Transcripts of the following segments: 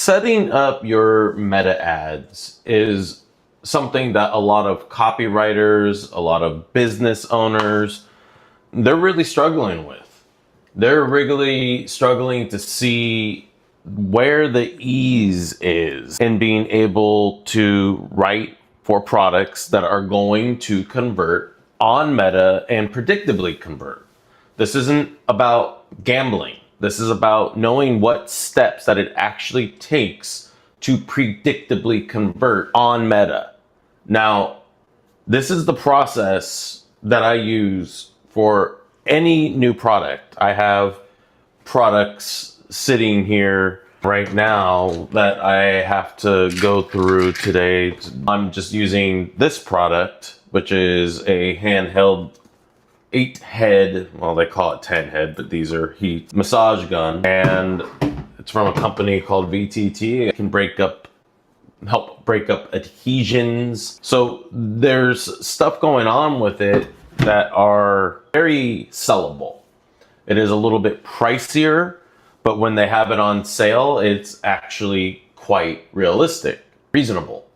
Setting up your meta ads is something that a lot of copywriters, a lot of business owners, they're really struggling with. They're really struggling to see where the ease is in being able to write for products that are going to convert on Meta and predictably convert. This isn't about gambling. This is about knowing what steps that it actually takes to predictably convert on Meta. Now, this is the process that I use for any new product. I have products sitting here right now that I have to go through today. I'm just using this product, which is a handheld 8-head, well, they call it 10-head, but these are heat massage gun, and it's from a company called VTT. It can help break up adhesions. So there's stuff going on with it that are very sellable. It is a little bit pricier, but when they have it on sale, it's actually quite reasonable.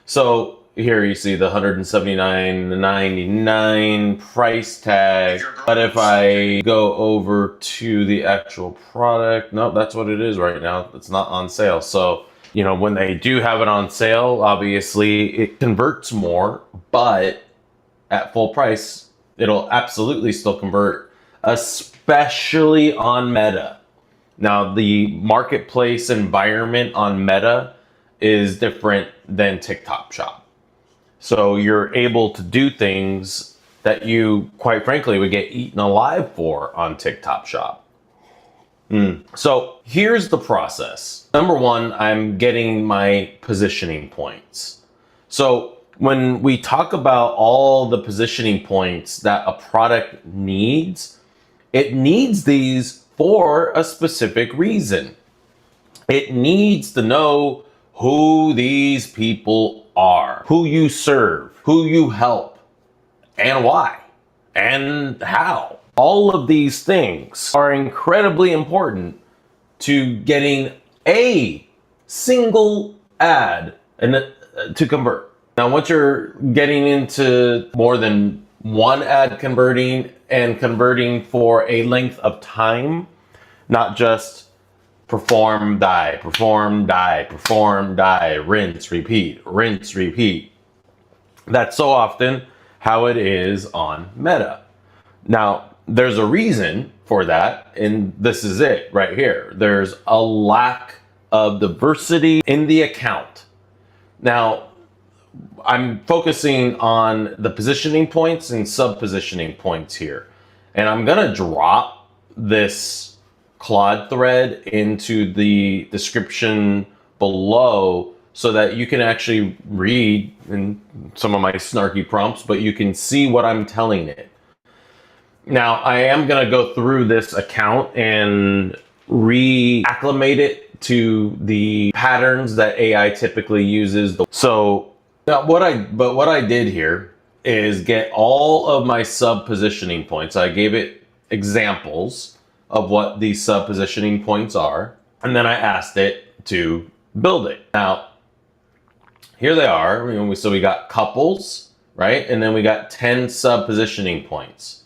So here you see the $179.99 price tag. But if I go over to the actual product, no, that's what it is right now. It's not on sale. So, you know, when they do have it on sale, obviously it converts more, but at full price, it'll absolutely still convert, especially on Meta. Now, the marketplace environment on Meta is different than TikTok Shop. So you're able to do things that you, quite frankly, would get eaten alive for on TikTok Shop. So here's the process. Number one, I'm getting my positioning points. So when we talk about all the positioning points that a product needs, it needs these for a specific reason. It needs to know who these people are, who you serve, who you help, and why, and how. All of these things are incredibly important to getting a single ad and to convert. Now, once you're getting into more than one ad converting and converting for a length of time, not just perform, die, perform, die, perform, die, rinse, repeat, rinse, repeat. That's so often how it is on Meta. Now, there's a reason for that, and this is it right here. There's a lack of diversity in the account. Now, I'm focusing on the positioning points and sub-positioning points here. And I'm gonna drop this Claude thread into the description below so that you can actually read in some of my snarky prompts, but you can see what I'm telling it. Now, I am gonna go through this account and reacclimate it to the patterns that AI typically uses. So now what I did here is get all of my sub positioning points. I gave it examples of what these sub positioning points are, and then I asked it to build it. Now, here they are. So we got couples, right? And then we got 10 sub positioning points.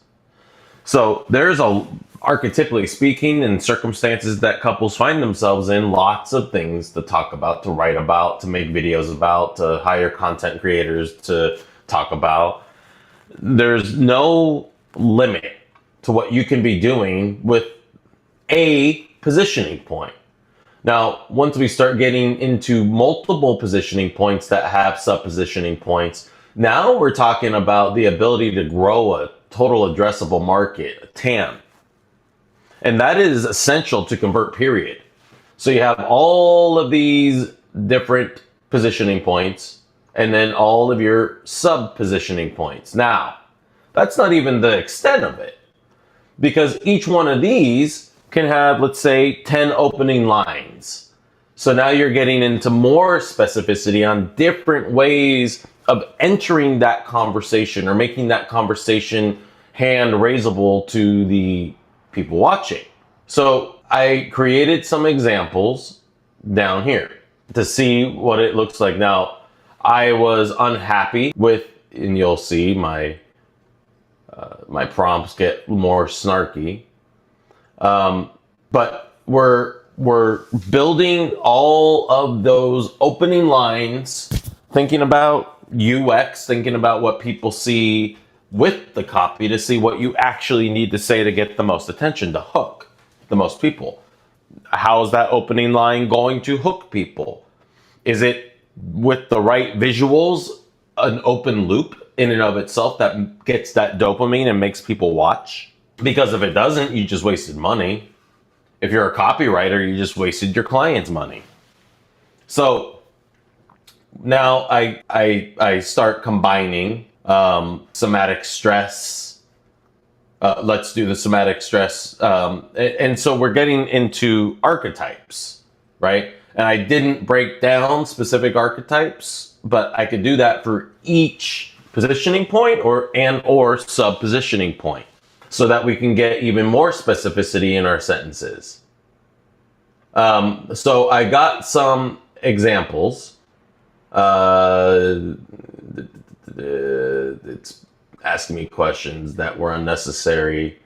So there's archetypically speaking, in circumstances that couples find themselves in, lots of things to talk about, to write about, to make videos about, to hire content creators to talk about. There's no limit to what you can be doing with a positioning point. Now, once we start getting into multiple positioning points that have sub-positioning points, now we're talking about the ability to grow a total addressable market, a TAM. And that is essential to convert, period. So you have all of these different positioning points and then all of your sub-positioning points. Now, that's not even the extent of it, because each one of these can have, let's say, 10 opening lines. So now you're getting into more specificity on different ways of entering that conversation or making that conversation hand raisable to the people watching. So I created some examples down here to see what it looks like. Now, I was unhappy with, and you'll see my my prompts get more snarky. But we're building all of those opening lines, thinking about UX, thinking about what people see with the copy to see what you actually need to say to get the most attention, to hook the most people. How is that opening line going to hook people? Is it with the right visuals, an open loop in and of itself that gets that dopamine and makes people watch? Because if it doesn't, you just wasted money. If you're a copywriter, you just wasted your client's money. So now I start combining somatic stress. Let's do the somatic stress. And so we're getting into archetypes, right? And I didn't break down specific archetypes, but I could do that for each positioning point or sub-positioning point, so that we can get even more specificity in our sentences. So I got some examples. It's asking me questions that were unnecessary.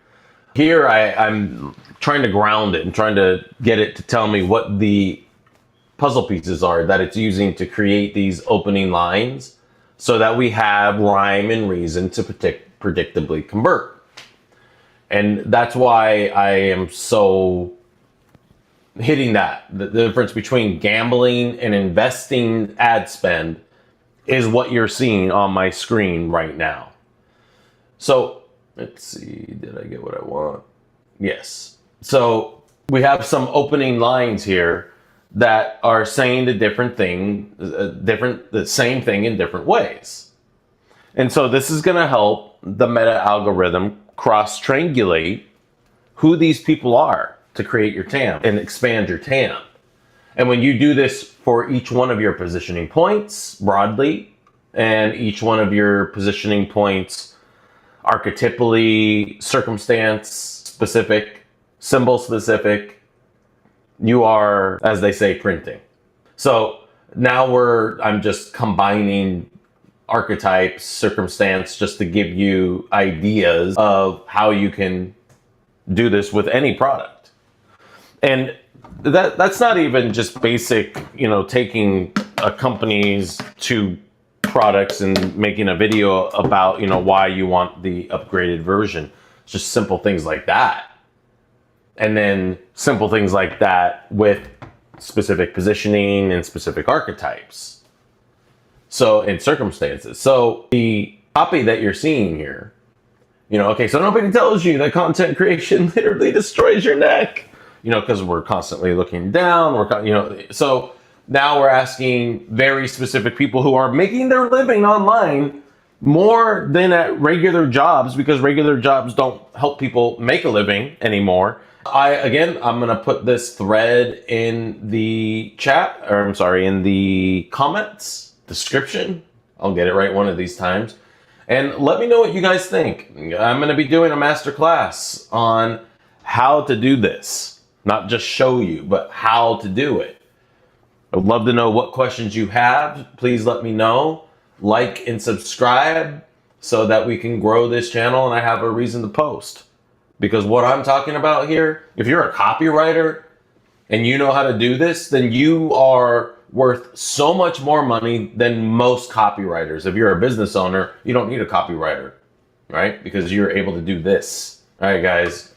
Here I'm trying to ground it and trying to get it to tell me what the puzzle pieces are that it's using to create these opening lines so that we have rhyme and reason to predictably convert. And that's why I am so hitting that. The difference between gambling and investing ad spend is what you're seeing on my screen right now. So let's see, did I get what I want? Yes. So we have some opening lines here that are saying the same thing in different ways. And so this is going to help the meta algorithm cross-triangulate who these people are to create your TAM and expand your TAM. And when you do this for each one of your positioning points broadly, and each one of your positioning points archetypally, circumstance specific, symbol specific, you are, as they say, printing. So now I'm just combining archetypes, circumstance, just to give you ideas of how you can do this with any product. And that's not even just basic, taking a company's two products and making a video about, why you want the upgraded version. It's just simple things like that. And then simple things like that with specific positioning and specific archetypes. So in circumstances. So the copy that you're seeing here, okay, so nobody tells you that content creation literally destroys your neck, because we're constantly looking down, so now we're asking very specific people who are making their living online more than at regular jobs, because regular jobs don't help people make a living anymore. I'm going to put this thread in the chat, in the comments description. I'll get it right one of these times. And let me know what you guys think. I'm going to be doing a masterclass on how to do this. Not just show you, but how to do it. I would love to know what questions you have. Please let me know. Like and subscribe so that we can grow this channel and I have a reason to post. Because what I'm talking about here, if you're a copywriter and you know how to do this, then you are worth so much more money than most copywriters. If you're a business owner, you don't need a copywriter, right? Because you're able to do this. All right, guys.